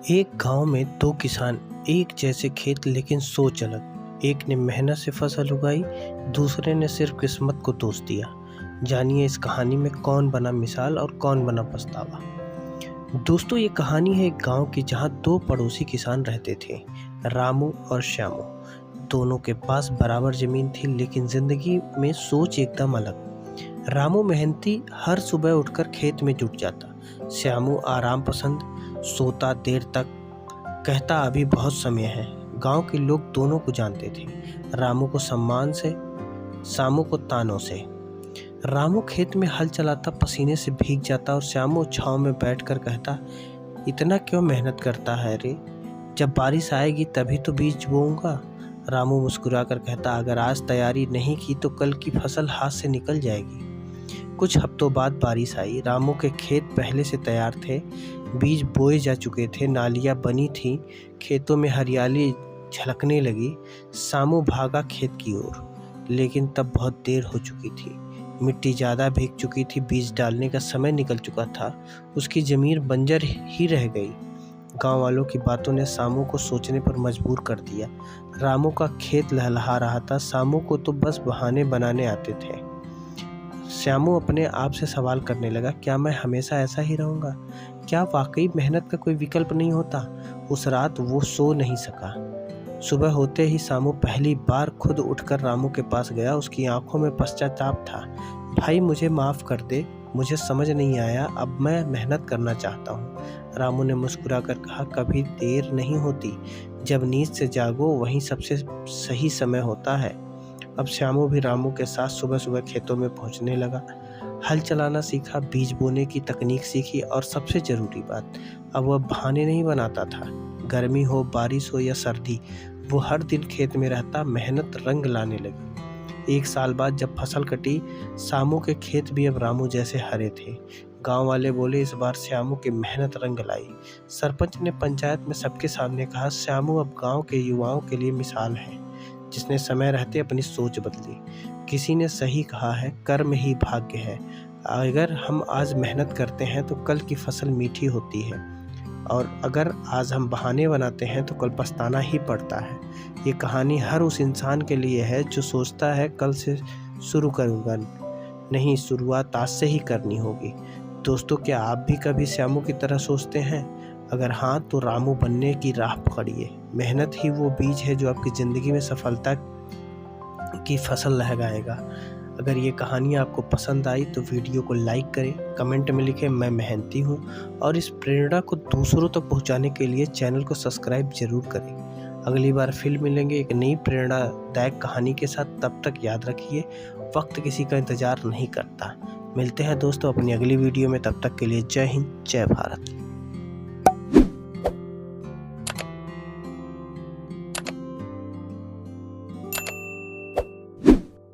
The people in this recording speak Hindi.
एक गांव में दो किसान, एक जैसे खेत लेकिन सोच अलग। एक ने मेहनत से फसल उगाई, दूसरे ने सिर्फ किस्मत को दोष दिया। जानिए इस कहानी में कौन बना मिसाल और कौन बना पछतावा। दोस्तों, ये कहानी है एक गांव की जहां दो पड़ोसी किसान रहते थे, रामू और श्यामू। दोनों के पास बराबर जमीन थी, लेकिन जिंदगी में सोच एकदम अलग। रामू मेहनती, हर सुबह उठकर खेत में जुट जाता। श्यामू आराम पसंद, सोता देर तक, कहता अभी बहुत समय है। गांव के लोग दोनों को जानते थे, रामू को सम्मान से, श्यामू को तानों से। रामू खेत में हल चलाता, पसीने से भीग जाता, और श्यामू छांव में बैठकर कहता, इतना क्यों मेहनत करता है रे? जब बारिश आएगी तभी तो बीज बोऊंगा। रामू मुस्कुराकर कहता, अगर आज तैयारी नहीं की तो कल की फसल हाथ से निकल जाएगी। कुछ हफ्तों बाद बारिश आई। रामू के खेत पहले से तैयार थे, बीज बोए जा चुके थे, नालियां बनी थीं, खेतों में हरियाली झलकने लगी। श्यामू भागा खेत की ओर, लेकिन तब बहुत देर हो चुकी थी। मिट्टी ज़्यादा भीग चुकी थी, बीज डालने का समय निकल चुका था, उसकी ज़मीन बंजर ही रह गई। गांव वालों की बातों ने श्यामू को सोचने पर मजबूर कर दिया। रामू का खेत लहलहा रहा था, श्यामू को तो बस बहाने बनाने आते थे। श्यामू अपने आप से सवाल करने लगा, क्या मैं हमेशा ऐसा ही रहूँगा? क्या वाकई मेहनत का कोई विकल्प नहीं होता? उस रात वो सो नहीं सका। सुबह होते ही श्यामू पहली बार खुद उठकर रामू के पास गया। उसकी आंखों में पश्चाताप था। भाई, मुझे माफ़ कर दे, मुझे समझ नहीं आया, अब मैं मेहनत करना चाहता हूँ। रामू ने मुस्कुराकर कहा, कभी देर नहीं होती, जब नींद से जागो वहीं सबसे सही समय होता है। अब श्यामू भी रामू के साथ सुबह सुबह खेतों में पहुंचने लगा। हल चलाना सीखा, बीज बोने की तकनीक सीखी, और सबसे ज़रूरी बात, अब वह बहाने नहीं बनाता था। गर्मी हो, बारिश हो या सर्दी, वो हर दिन खेत में रहता। मेहनत रंग लाने लगी। एक साल बाद जब फसल कटी, श्यामू के खेत भी अब रामू जैसे हरे थे। गांव वाले बोले, इस बार श्यामू की मेहनत रंग लाई। सरपंच ने पंचायत में सबके सामने कहा, श्यामू अब गांव के युवाओं के लिए मिसाल है, जिसने समय रहते अपनी सोच बदली। किसी ने सही कहा है, कर्म ही भाग्य है। अगर हम आज मेहनत करते हैं तो कल की फसल मीठी होती है, और अगर आज हम बहाने बनाते हैं तो कल पछताना ही पड़ता है। ये कहानी हर उस इंसान के लिए है जो सोचता है कल से शुरू करूँगा, नहीं, शुरुआत आज से ही करनी होगी। दोस्तों, क्या आप भी कभी श्यामू की तरह सोचते हैं? अगर हाँ, तो रामू बनने की राह पकड़िए। मेहनत ही वो बीज है जो आपकी ज़िंदगी में सफलता की फसल लगाएगा। अगर ये कहानी आपको पसंद आई तो वीडियो को लाइक करें, कमेंट में लिखें मैं मेहनती हूँ, और इस प्रेरणा को दूसरों तक पहुँचाने के लिए चैनल को सब्सक्राइब जरूर करें। अगली बार फिर मिलेंगे एक नई प्रेरणादायक कहानी के साथ। तब तक याद रखिए, वक्त किसी का इंतज़ार नहीं करता। मिलते हैं दोस्तों अपनी अगली वीडियो में, तब तक के लिए जय हिंद, जय भारत।